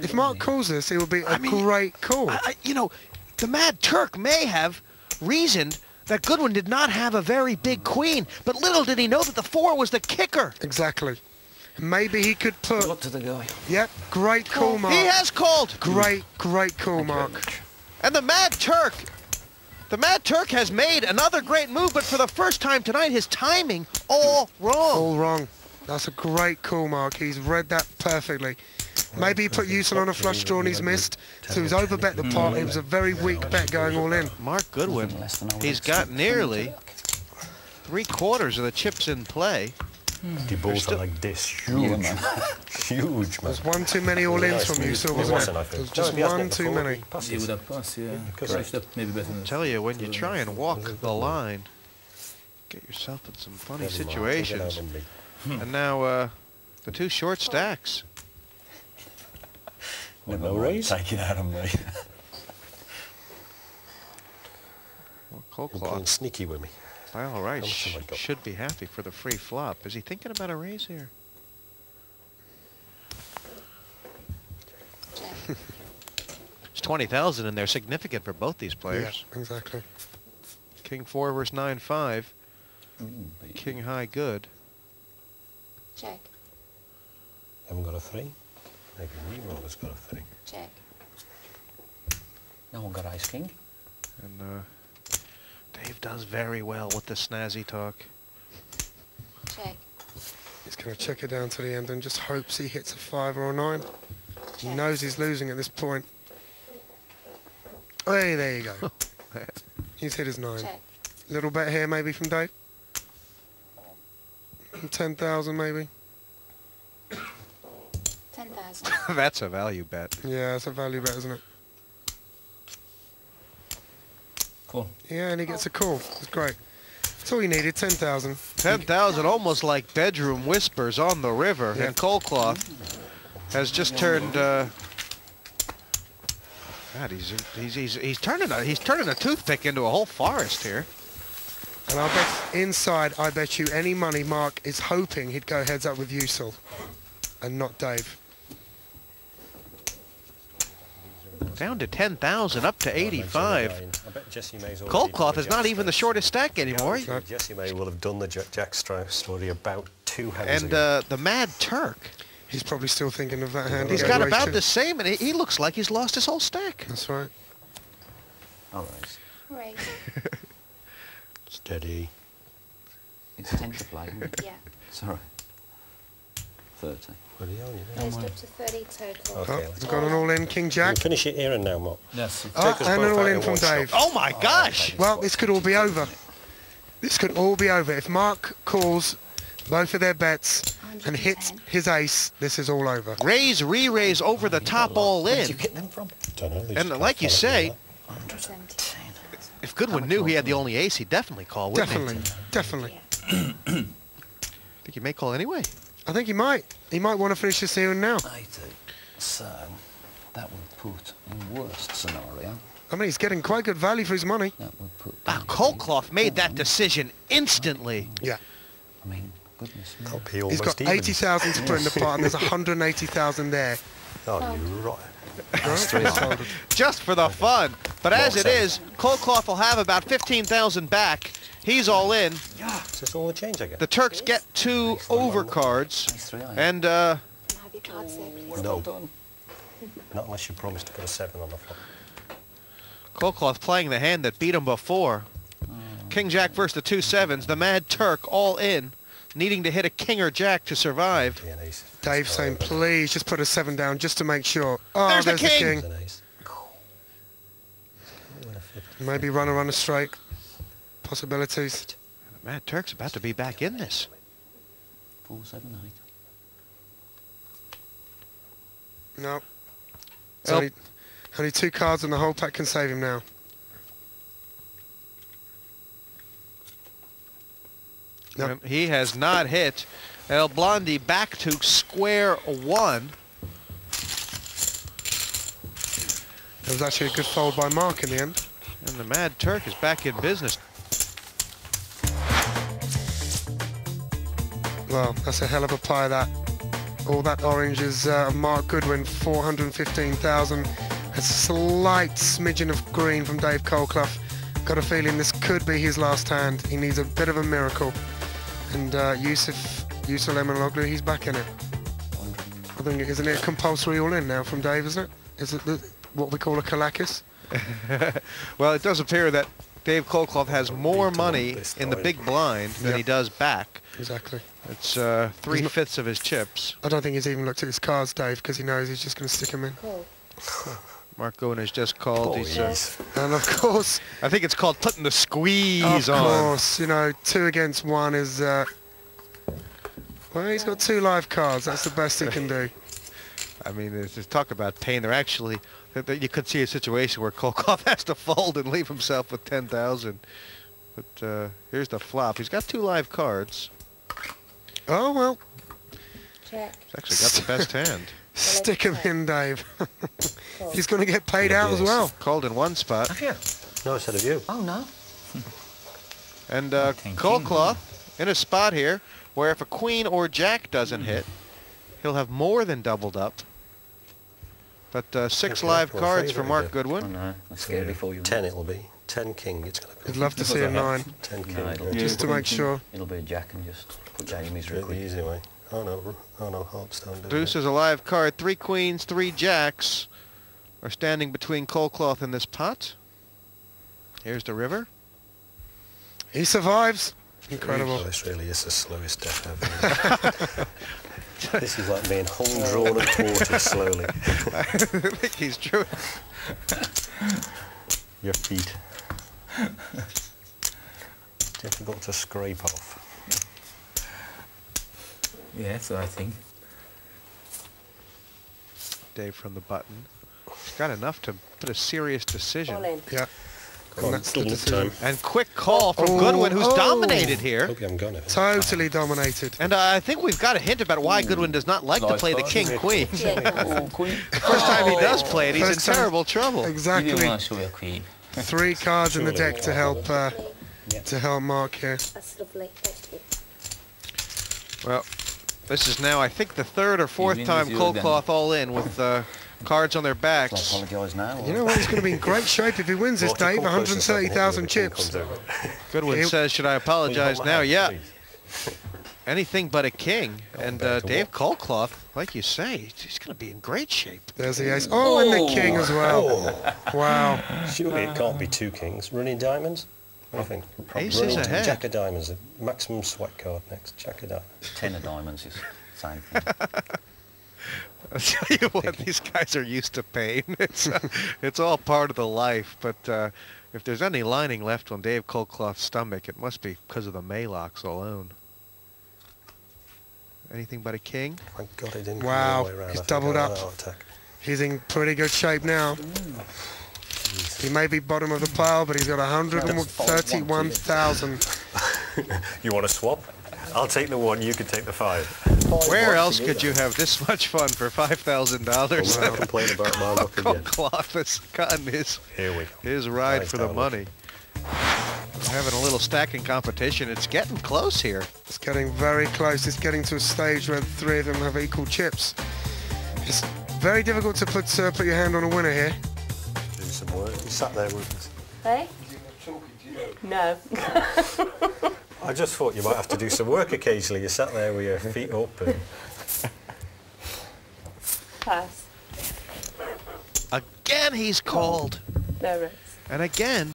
If Mark calls this, it would be a great call. You know, the Mad Turk may have reasoned that Goodwin did not have a very big queen, but little did he know that the 4 was the kicker. Exactly. Maybe he could put... What to the guy? Yep, great call, Mark. He has called. Great call, Mark. And the Mad Turk has made another great move, but for the first time tonight, his timing all wrong. All wrong. That's a great call, Mark. He's read that perfectly. Maybe he put Usul on a flush draw and he's missed, so he's overbet the pot. It was a very weak bet going all in. Mark Goodwin, he's got nearly 3/4 of the chips in play. The balls are like this, huge, huge, man. There's one too many all-ins from Usul, wasn't it? There's just one too many. He would have passed, yeah. Crashed up, maybe better than I tell you, when you try and walk the line, get yourself in some funny situations. And now, the 2 short stacks. No raise? Take it out of me. Well, Cold You're Claw, playing sneaky with me. by all rights, How much have I got? should be happy for the free flop. Is he thinking about a raise here? It's 20,000 and they're significant for both these players. Yeah, exactly. King 4 versus 9-5. King high good. Check. Haven't got a 3? Maybe Nero-has got a 3. Check. No one got ice king. And Dave does very well with the snazzy talk. Check. He's going to check it down to the end and just hopes he hits a 5 or a 9. He knows he's losing at this point. Hey, there you go. He's hit his 9. Check. Little bet here maybe from Dave. 10,000 maybe. 10,000. That's a value bet. Yeah, it's a value bet, isn't it? Cool. Yeah, and he gets a call. It's great. That's all he needed, 10,000. 10,000, almost like bedroom whispers on the river. Yeah. And Coldcloth has just turned. God, he's turning a toothpick into a whole forest here. And I bet inside, I bet you any money Mark is hoping he'd go heads up with Usul and not Dave. Down to 10,000, up to 85. I bet Jesse May's already Coldcloth done is the not Jack even the Strauss. shortest stack anymore. Jesse May will have done the Jack Strauss story about 2 hands And ago. the Mad Turk, He's probably still thinking of that hand. he's he got raised about to. the same, and he looks like he's lost his whole stack. That's right. All right. Right. Steady. It's 10 to play, isn't it? Yeah. Sorry. 30. What are you on? Raised up to 30 total. Okay, Oh, let's he's got an all-in, King You Jack. can finish it here and now, Mark. Yes. Oh, Take us and an both out all-in in from one shot. Dave. Oh my gosh! Well, this could all be over. This could all be over. If Mark calls both of their bets and hits 110. his ace, this is all over. Raise, re-raise over the top all Where did in. you get them from? Don't know. And like you say, 170. if Goodwin knew he had the only ace, he'd definitely call, wouldn't Definitely, definitely. Yeah. Think he may call anyway. I think he might. He might want to finish this here and now. I do. So, that would put, in worst scenario, I mean, he's getting quite good value for his money. that would put... Ah, Coldcloth made that decision instantly. Yeah. I mean, goodness me. Can't be He's almost got even. 80,000 to put in the pot, and there's 180,000 there. Oh, you're right. Right? Just for the fun. But as it is, Coldcloth will have about 15,000 back. He's all in. Is this all the change I get? The Turks get 2 overcards. Nice 3 iron. And Can I have your card, sir, please? No. Not unless you promise to put a 7 on the flop. Coldcloth playing the hand that beat him before. King Jack versus the 2 sevens. The Mad Turk all in, needing to hit a king or jack to survive. Yeah, an ace. Dave saying, please just put a 7 down just to make sure. Oh, There's the there's the king. king. An ace. Maybe run a straight. Possibilities. The Mad Turk's about to be back in this. 4, 7, 8. No. It's only 2 cards and the whole pack can save him now. Nope. He has not hit. El Blondie back to square one. It was actually a good fold by Mark in the end. And the Mad Turk is back in business. Well, that's a hell of a pie, that. All that orange is Mark Goodwin, 415,000. A slight smidgen of green from Dave Colclough. Got a feeling this could be his last hand. He needs a bit of a miracle. And Yusuf Emanoglu, he's back in it. I think, isn't it a compulsory all-in now from Dave, isn't it? Is it what we call a Kalakis? Well, it does appear that Dave Colclough has more money in the big blind than he does back. Exactly. It's 3/5 of his chips. I don't think he's even looked at his cards, Dave, because he knows he's just going to stick him in. Cool. Mark Goodwin has just called. And of course, I think it's called putting the squeeze on. of course, you know, 2 against 1 is, well, he's got 2 live cards. That's the best he can do. I mean, there's talk about pain. They're actually, you could see a situation where Colclough has to fold and leave himself with 10,000. But here's the flop. He's got 2 live cards. Oh, well, Check. He's actually got the best hand. stick him in, Dave. He's going to get paid out as well. Called in one spot. No, I said of you. Oh, no. And Colclough in a spot here where if a queen or jack doesn't hit, he'll have more than doubled up. But 6 Okay, live well, cards for favourite Mark is it? Goodwin. Oh, no. I'm scared before you... 10 it'll be. 10 king it's going to be. I'd love to see a 9, 10 king. No, it'll just to make sure. It'll be a jack and just put Jamie's Do it the record. easy way. Oh no, hearts don't do Deuce it. is a live card. 3 queens, 3 jacks are standing between Colclough and this pot. Here's the river. He survives. Incredible. Oh, this really is the slowest death ever. This is like being hung, drawn and quartered slowly. I think he's true. Your feet. Difficult to scrape off. Yeah, that's what I think. Dave from the button. He's got enough to put a serious decision. All in. Yeah. Come And on, that's the double decision. time. And quick call from Oh, Goodwin, who's oh. dominated here. Hope you haven't gone it. Totally dominated. And I think we've got a hint about why Goodwin does not like to Live play the card. king-queen. Yeah. Oh, queen. The first time he does play it, he's in First time. terrible trouble. You Exactly. didn't want to show your queen. 3 cards in the Surely. deck to help Mark here. That's lovely. Thank you. Well, this is now, I think, the 3rd or 4th win time with you again. Colclough all in with cards on their Shall I backs. apologise now? You know what? He's going to be in great shape if he wins this, Dave. 130,000 chips. Goodwin Here- says, should I apologize now? Yeah. Anything but a king. And Dave Colclough, like you say, he's going to be in great shape. There's the ace. Oh, and the king as well. Wow. Surely it can't be 2 kings. Running diamonds? What do you think? Aces Running ahead. Jack of diamonds. The maximum sweat card next. Jack of diamonds. 10 of diamonds is the same thing. I'll tell you what, these guys are used to pain. It's all part of the life. But if there's any lining left on Dave Colclough's stomach, it must be because of the Maylocks alone. Anything but a king? Thank God it didn't Wow, come all the way around. he's I think doubled I had up. a heart attack. He's in pretty good shape now. He may be bottom of the pile, but he's got 131,000. You want to swap? I'll take the 1, you can take the 5. Where else could you have this much fun for $5,000? I'll complain about my luck again. Colclough has gotten Here we go. his ride Nice for the down money. We're having a little stacking competition. It's getting close here. It's getting very close. It's getting to a stage where the 3 of them have equal chips. It's very difficult to put your hand on a winner here. Do some work. You sat there with us. Hey? No. I just thought you might have to do some work occasionally. You sat there with your feet up and... Pass. Again, he's called. There it is. And again,